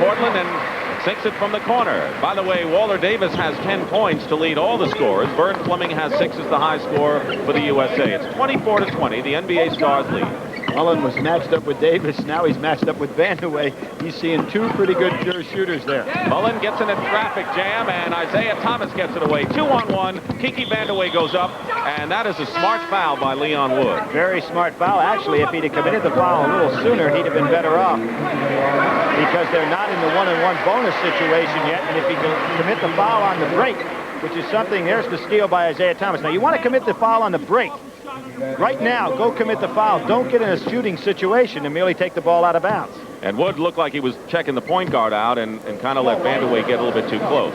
Portland and sinks it from the corner. By the way, Walter Davis has 10 points to lead all the scorers. Vern Fleming has 6 as the high score for the USA. It's 24-20. The NBA Stars lead. Mullen was matched up with Davis. Now he's matched up with Vandeweghe. He's seeing 2 pretty good pure shooters there. Mullen gets in a traffic jam, and Isaiah Thomas gets it away. 2-on-1. Kiki Vandeweghe goes up, and that is a smart foul by Leon Wood. Very smart foul. Actually, if he'd have committed the foul a little sooner, he'd have been better off. Because they're not in the one-on-one bonus situation yet, and if he can commit the foul on the break, which is something, there's the steal by Isaiah Thomas. Now, you want to commit the foul on the break. Right now, go commit the foul. Don't get in a shooting situation and merely take the ball out of bounds. And Wood looked like he was checking the point guard out and kind of let Vandeweghe get a little bit too close.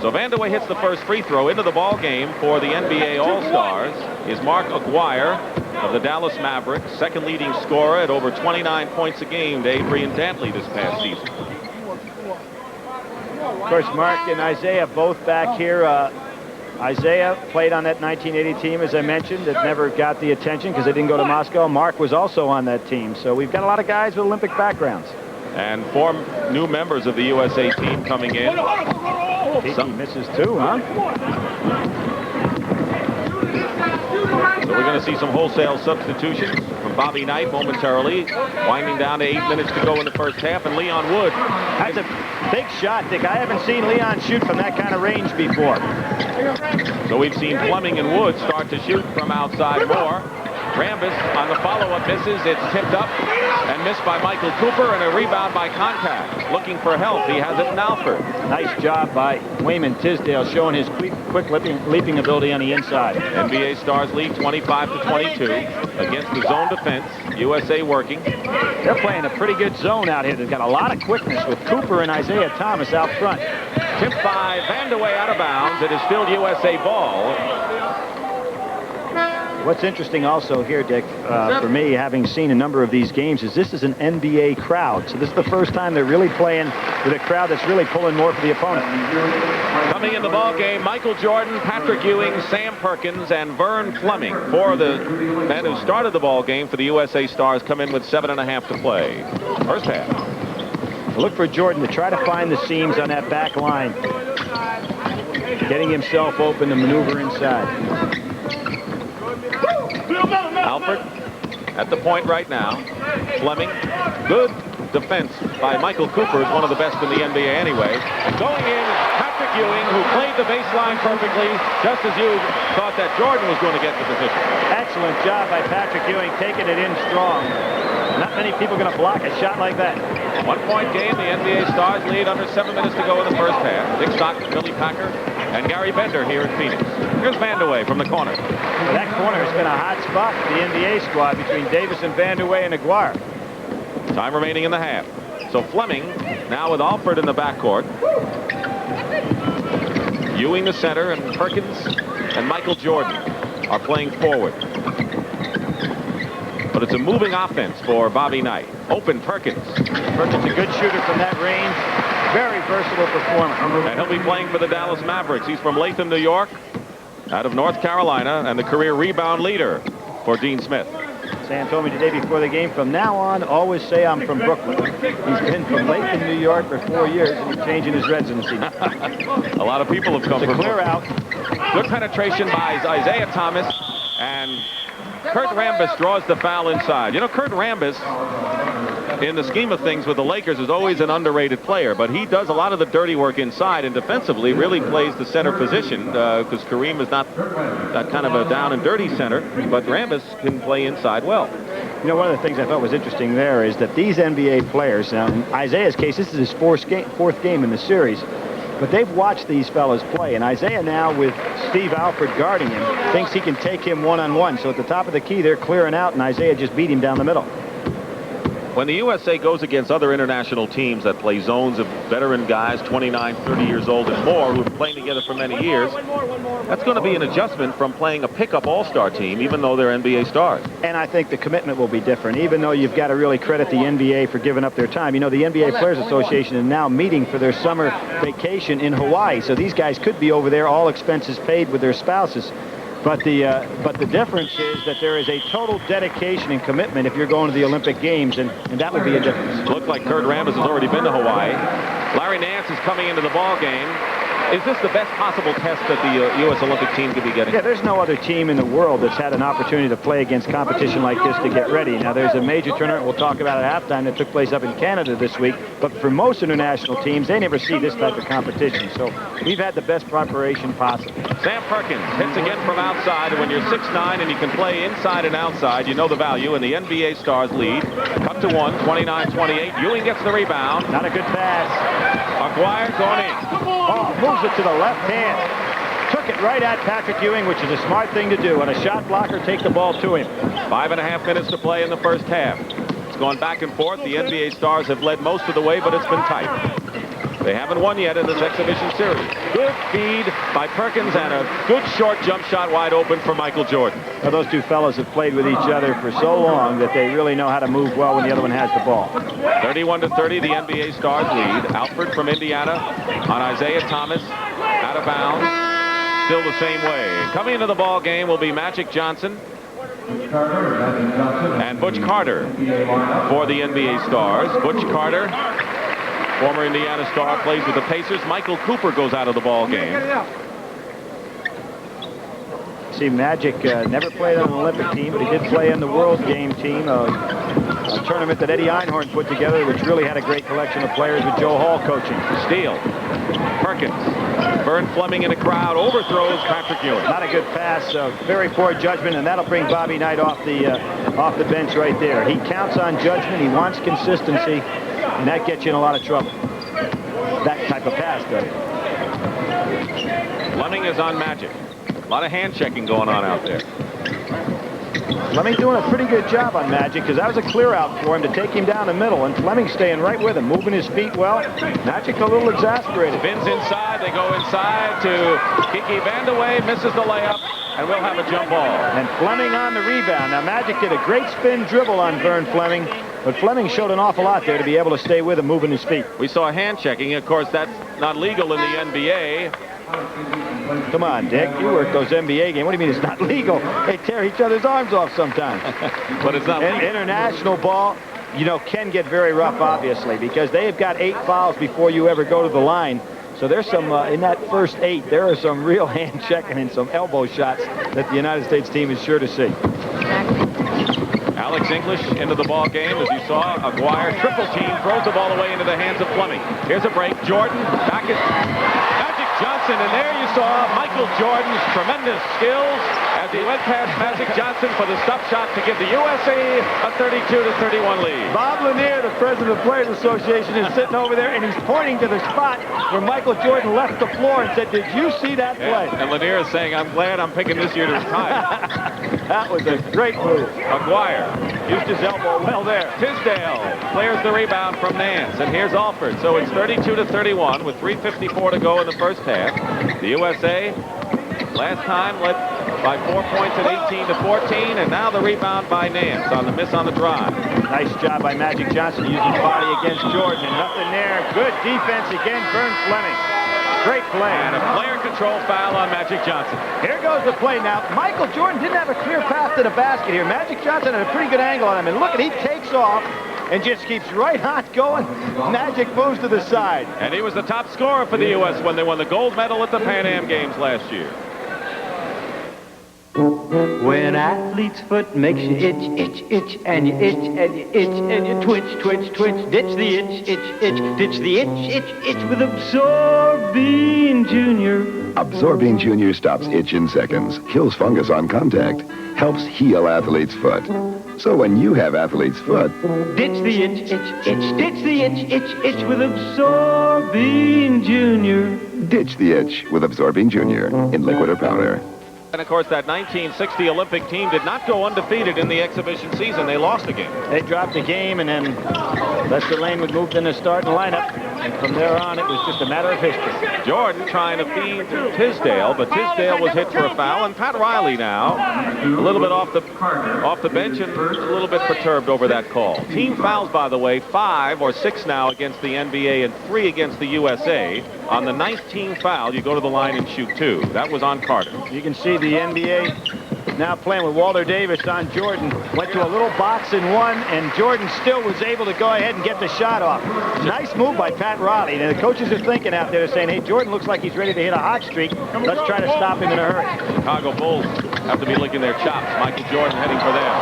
So Vandeweghe hits the first free throw. Into the ball game for the NBA All-Stars is Mark Aguirre of the Dallas Mavericks, second leading scorer at over 29 points a game to Adrian Dantley this past season. Of course, Mark and Isaiah both back here. Isaiah played on that 1980 team, as I mentioned, that never got the attention because they didn't go to Moscow. Mark was also on that team. So we've got a lot of guys with Olympic backgrounds. And 4 new members of the USA team coming in. He misses 2, huh? So we're going to see some wholesale substitutions from Bobby Knight momentarily, winding down to 8 minutes to go in the first half, and Leon Wood. That's a big shot, Dick. I haven't seen Leon shoot from that kind of range before. So we've seen Fleming and Wood start to shoot from outside more. Rambis on the follow-up misses. It's tipped up and missed by Michael Cooper, and a rebound by Contact. Looking for help. He has it in Alford. Nice job by Wayman Tisdale, showing his quick leaping ability on the inside. NBA Stars lead 25-22 against the zone defense. USA working. They're playing a pretty good zone out here. They've got a lot of quickness with Cooper and Isaiah Thomas out front. Tipped by Vandeweghe out of bounds. It is still USA ball. What's interesting also here, Dick, for me, having seen a number of these games, is this is an NBA crowd. So this is the first time they're really playing with a crowd that's really pulling more for the opponent. Coming in the ball game, Michael Jordan, Patrick Ewing, Sam Perkins, and Vern Fleming. 4 of the men who started the ball game for the USA Stars come in with 7.5 to play. First half. Look for Jordan to try to find the seams on that back line. Getting himself open to maneuver inside. Alford at the point right now. Fleming, good defense by Michael Cooper, is one of the best in the NBA anyway. And going in, Patrick Ewing, who played the baseline perfectly, just as you thought that Jordan was going to get the position. Excellent job by Patrick Ewing, taking it in strong. Not many people going to block a shot like that. 1-point game. The NBA Stars lead under 7 minutes to go in the first half. Dick Stockton, Billy Packer, and Gary Bender here in Phoenix. Here's Vandeweghe from the corner. Well, that corner has been a hot spot for the NBA squad between Davis and Vandeweghe and Aguirre. Time remaining in the half. So Fleming now with Alford in the backcourt. Ewing the center, and Perkins and Michael Jordan are playing forward. But it's a moving offense for Bobby Knight. Open Perkins. Perkins a good shooter from that range. Very versatile performer. And he'll be playing for the Dallas Mavericks. He's from Latham, New York, out of North Carolina, and the career rebound leader for Dean Smith. Sam told me today before the game, from now on, always say I'm from Brooklyn. He's been from Latham, New York for 4 years, and he's changing his residency. A lot of people have come to from clear out. Good penetration by Isaiah Thomas, and Kurt Rambis draws the foul inside. You know, Kurt Rambis, in the scheme of things with the Lakers, is always an underrated player, but he does a lot of the dirty work inside, and defensively really plays the center position, because Kareem is not that kind of a down and dirty center, but Rambis can play inside well. You know, one of the things I thought was interesting there is that these NBA players, now in Isaiah's case, this is his fourth game in the series, but they've watched these fellas play, and Isaiah now, with Steve Alford guarding him, thinks he can take him one-on-one. So at the top of the key, they're clearing out, and Isaiah just beat him down the middle. When the USA goes against other international teams that play zones of veteran guys, 29, 30 years old and more, who've been playing together for many years, that's going to be an adjustment from playing a pickup all-star team, even though they're NBA stars. And I think the commitment will be different, even though you've got to really credit the NBA for giving up their time. You know, the NBA Players Association is now meeting for their summer vacation in Hawaii, so these guys could be over there, all expenses paid with their spouses. But the difference is that there is a total dedication and commitment if you're going to the Olympic Games, and that would be a difference. Looked like Kurt Rambis has already been to Hawaii. Larry Nance is coming into the ball game. Is this the best possible test that the U.S. Olympic team could be getting? Yeah, there's no other team in the world that's had an opportunity to play against competition like this to get ready. Now, there's a major tournament we'll talk about at halftime that took place up in Canada this week, but for most international teams, they never see this type of competition. So we've had the best preparation possible. Sam Perkins hits again from outside, and when you're 6'9" and you can play inside and outside, you know the value, and the NBA Stars lead. Cut to one, 29-28. Ewing gets the rebound. Not a good pass. Aguirre going in. Oh, moves it to the left hand. Took it right at Patrick Ewing, which is a smart thing to do. And a shot blocker, take the ball to him. 5.5 minutes to play in the first half. It's gone back and forth. The NBA Stars have led most of the way, but it's been tight. They haven't won yet in this exhibition series. Good feed by Perkins and a good short jump shot wide open for Michael Jordan. Now, those two fellas have played with each other for so long that they really know how to move well when the other one has the ball. 31-30, the NBA Stars lead. Alford from Indiana on Isaiah Thomas, out of bounds. Still the same way. Coming into the ball game will be Magic Johnson and Butch Carter for the NBA Stars. Butch Carter, former Indiana Star, plays with the Pacers. Michael Cooper goes out of the ball game. See, Magic never played on an Olympic team, but he did play in the World Game team, a tournament that Eddie Einhorn put together, which really had a great collection of players with Joe Hall coaching. Steele, Perkins, Vern Fleming in the crowd, overthrows Patrick Ewing. Not a good pass, very poor judgment, and that'll bring Bobby Knight off the bench right there. He counts on judgment, he wants consistency, and that gets you in a lot of trouble. That type of pass does. Fleming is on Magic. A lot of hand checking going on out there. Fleming doing a pretty good job on Magic, because that was a clear out for him to take him down the middle, and Fleming staying right with him, moving his feet well. Magic a little exasperated. Spins inside, they go inside to Kiki Vandeweghe, misses the layup, and we'll have a jump ball. And Fleming on the rebound. Now Magic did a great spin dribble on Vern Fleming, but Fleming showed an awful lot there to be able to stay with him, moving his feet. We saw hand checking. Of course, that's not legal in the NBA. Come on, Dick. You work those NBA games. What do you mean it's not legal? They tear each other's arms off sometimes. But it's not legal. International ball, you know, can get very rough, obviously, because they have got 8 fouls before you ever go to the line. So there's some, in that first 8, there are some real hand checking and some elbow shots that the United States team is sure to see. Alex English into the ball game, as you saw. Aguirre, triple team, throws the ball away into the hands of Fleming. Here's a break. Jordan, back at Magic Johnson, and there you saw Michael Jordan's tremendous skills as he went past Magic Johnson for the stop shot to give the USA a 32-31 lead. Bob Lanier, the president of the Players Association, is sitting over there, and he's pointing to the spot where Michael Jordan left the floor and said, "Did you see that play?" And Lanier is saying, "I'm glad I'm picking this year to retire." That was a great move. Aguirre used his elbow well there. Tisdale clears the rebound from Nance, and here's Alford. So it's 32-31 with 3:54 to go in the first half. The USA last time led by 4 points at 18-14, and now the rebound by Nance on the miss on the drive. Nice job by Magic Johnson using his body against Jordan, and nothing there. Good defense again, Vern Fleming. Great play. And a player control foul on Magic Johnson. Here goes the play now. Michael Jordan didn't have a clear path to the basket here. Magic Johnson had a pretty good angle on him, and look at, he takes off and just keeps right on going. Magic moves to the side. And he was the top scorer for the U.S. when they won the gold medal at the Pan Am Games last year. When athlete's foot makes you itch, itch, itch, and you itch, and you itch, and you twitch, twitch, twitch, ditch the itch, itch, itch, ditch the itch, itch, itch with Absorbine Junior. Absorbine Junior stops itch in seconds, kills fungus on contact, helps heal athlete's foot. So when you have athlete's foot, ditch the itch, itch, itch, ditch the itch, itch, itch with Absorbine Junior. Ditch the itch with Absorbine Junior in liquid or powder. And, of course, that 1960 Olympic team did not go undefeated in the exhibition season. They lost a game. They dropped the game, and then Lester Lane was moved in the starting lineup, and from there on, it was just a matter of history. Jordan trying to feed Tisdale, but Tisdale was hit for a foul, and Pat Riley now a little bit off the bench and a little bit perturbed over that call. Team fouls, by the way, 5 or 6 now against the NBA and 3 against the USA. On the 9th team foul, you go to the line and shoot 2. That was on Carter. You can see the NBA now playing with Walter Davis on Jordan. Went to a little box and one, and Jordan still was able to go ahead and get the shot off. Nice move by Pat Riley. And the coaches are thinking out there, saying, hey, Jordan looks like he's ready to hit a hot streak. Let's try to stop him in a hurry. Chicago Bulls have to be licking their chops. Michael Jordan heading for them.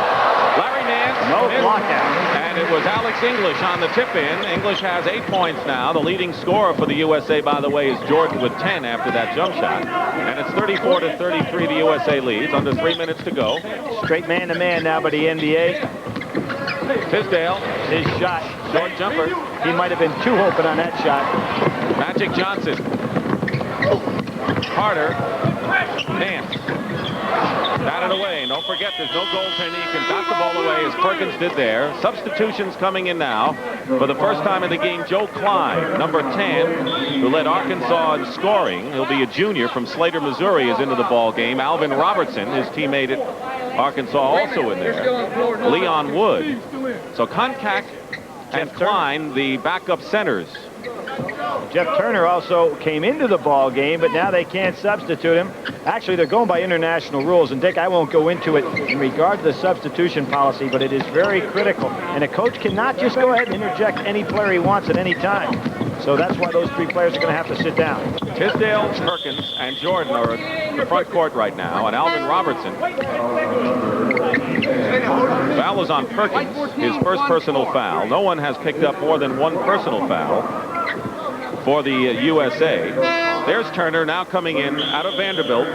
Larry Nance. No lockout. And it was Alex English on the tip-in. English has 8 points now. The leading scorer for the USA, by the way, is Jordan with 10 after that jump shot. And it's 34-33 the USA leads. Under 3 minutes to go. Straight man-to-man now by the NBA. Tisdale. His shot. Short jumper. He might have been too open on that shot. Magic Johnson. Carter. Nance. Batted away. Don't forget, there's no goaltender. You can dot the ball away as Perkins did there. Substitutions coming in now. For the first time in the game, Joe Klein, number 10, who led Arkansas in scoring. He'll be a junior from Slater, Missouri, is into the ball game. Alvin Robertson, his teammate at Arkansas, also in there. Leon Wood. So Koncak and Klein, the backup centers. Jeff Turner also came into the ball game, but now they can't substitute him. Actually, they're going by international rules, and Dick, I won't go into it in regard to the substitution policy, but it is very critical. And a coach cannot just go ahead and interject any player he wants at any time. So that's why those 3 players are going to have to sit down. Tisdale, Perkins, and Jordan are at the front court right now, and Alvin Robertson. Foul is on Perkins, his first personal foul. No one has picked up more than 1 personal foul for the USA. There's Turner now coming in out of Vanderbilt.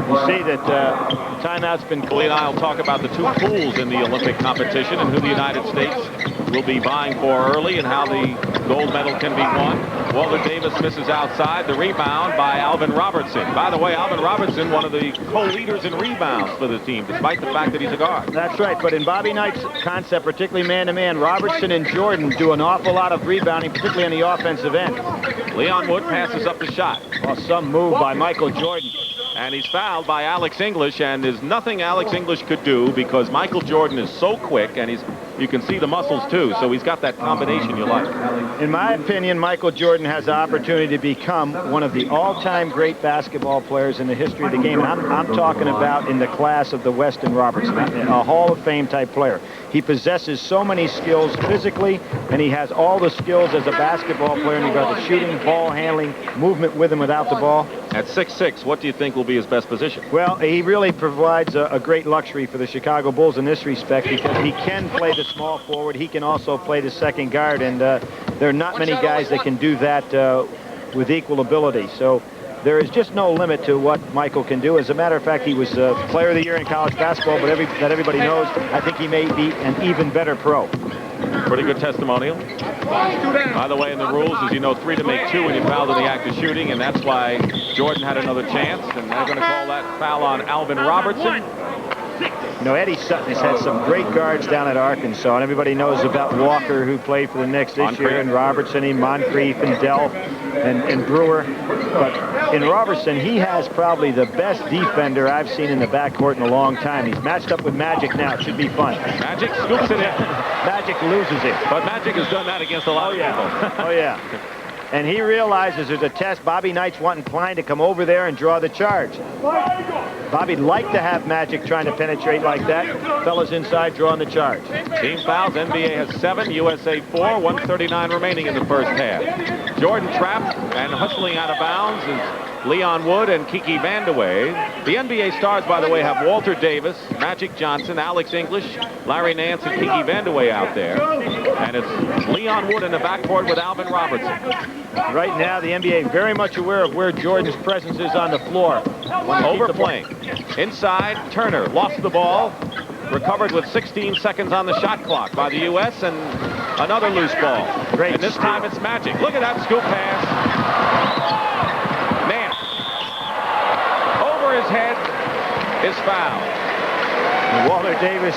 You see that timeout's been Lee and I will talk about the 2 pools in the Olympic competition and who the United States will be vying for early and how the gold medal can be won. Walter Davis misses outside. The rebound by Alvin Robertson. By the way, Alvin Robertson, one of the co-leaders in rebounds for the team, despite the fact that he's a guard. That's right, but in Bobby Knight's concept, particularly man-to-man, Robertson and Jordan do an awful lot of rebounding, particularly on the offensive end. Leon Wood passes up the shot. Well, some move by Michael Jordan. And he's fouled by Alex English, and there's nothing Alex English could do because Michael Jordan is so quick, and you can see the muscles too, so he's got that combination you like. In my opinion, Michael Jordan has the opportunity to become one of the all-time great basketball players in the history of the game. And I'm talking about in the class of the Weston Robertson, a Hall of Fame type player. He possesses so many skills physically, and he has all the skills as a basketball player in regard to shooting, ball handling, movement with and without the ball. At 6'6", what do you think will be his best position? Well, he really provides a great luxury for the Chicago Bulls in this respect because he can play the small forward. He can also play the second guard, and there are not many guys that can do that with equal ability. So there is just no limit to what Michael can do. As a matter of fact, he was Player of the Year in college basketball, but that everybody knows, I think he may be an even better pro. Pretty good testimonial. By the way, in the rules, as you know, 3 to make 2 when you fouled in the act of shooting, and that's why Jordan had another chance, and they're going to call that foul on Alvin Robertson. You know, Eddie Sutton has had some great guards down at Arkansas, and everybody knows about Walker, who played for the Knicks this year, and Robertson, and Moncrief, and Delph, and Brewer. But in Robertson, he has probably the best defender I've seen in the backcourt in a long time. He's matched up with Magic now. It should be fun. Magic scoops it in. Magic loses it. But Magic has done that against a lot of people. Oh, yeah. And he realizes there's a test. Bobby Knight's wanting Klein to come over there and draw the charge. Bobby'd like to have Magic trying to penetrate like that. Fellas inside drawing the charge. Team fouls. NBA has 7, USA 4, 1:39 remaining in the first half. Jordan trapped and hustling out of bounds is Leon Wood and Kiki Vandeweghe. The NBA stars, by the way, have Walter Davis, Magic Johnson, Alex English, Larry Nance, and Kiki Vandeweghe out there. And it's Leon Wood in the backcourt with Alvin Robertson. Right now, the NBA very much aware of where Jordan's presence is on the floor. Overplaying. Inside, Turner lost the ball. Recovered with 16 seconds on the shot clock by the U.S. and another loose ball. Great. And this time it's Magic. Look at that scoop pass. Nance. Over his head is fouled. Walter Davis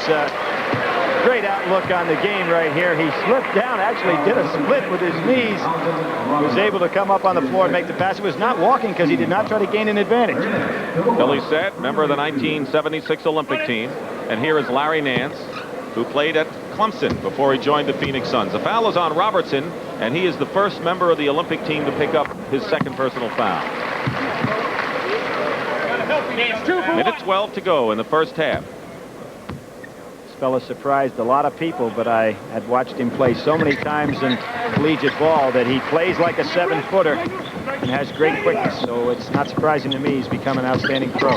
great outlook on the game right here. He slipped down, actually did a split with his knees. Was able to come up on the floor and make the pass. He was not walking because he did not try to gain an advantage. Billy Sett, member of the 1976 Olympic team. And here is Larry Nance, who played at Clemson before he joined the Phoenix Suns. The foul is on Robertson, and he is the first member of the Olympic team to pick up his second personal foul. Minute 12 to go in the first half. This fella surprised a lot of people, but I had watched him play so many times in collegiate ball that he plays like a 7-footer and has great quickness. So it's not surprising to me he's become an outstanding pro.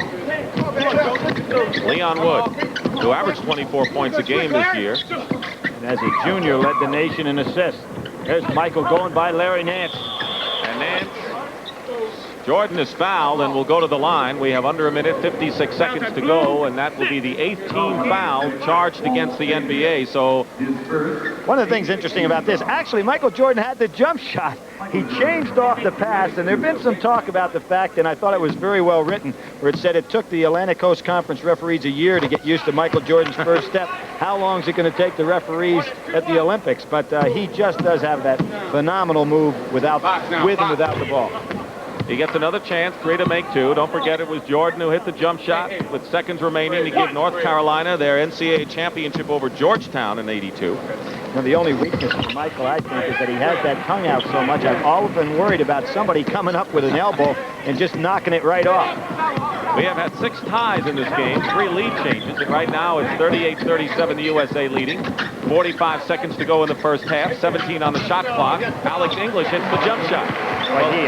Leon Wood, who averaged 24 points a game this year. And as a junior, led the nation in assists. There's Michael going by Larry Nance. And Nance, Jordan is fouled and will go to the line. We have under a minute, 56 seconds to go, and that will be the 8th team foul charged against the NBA. So one of the things interesting about this, actually, Michael Jordan had the jump shot. He changed off the pass, and there had been some talk about the fact, and I thought it was very well written, where it said it took the Atlantic Coast Conference referees a year to get used to Michael Jordan's first step. How long is it going to take the referees at the Olympics? But he just does have that phenomenal move with and without the ball. he gets another chance, 3 to make 2. Don't forget it was Jordan who hit the jump shot with seconds remaining to give North Carolina their NCAA championship over Georgetown in '82. Now, the only weakness of Michael, I think, is that he has that tongue out so much. I've often worried about somebody coming up with an elbow and just knocking it right off. We have had 6 ties in this game, 3 lead changes, and right now it's 38-37, the USA leading. 45 seconds to go in the first half, 17 on the shot clock. Alex English hits the jump shot. Right here.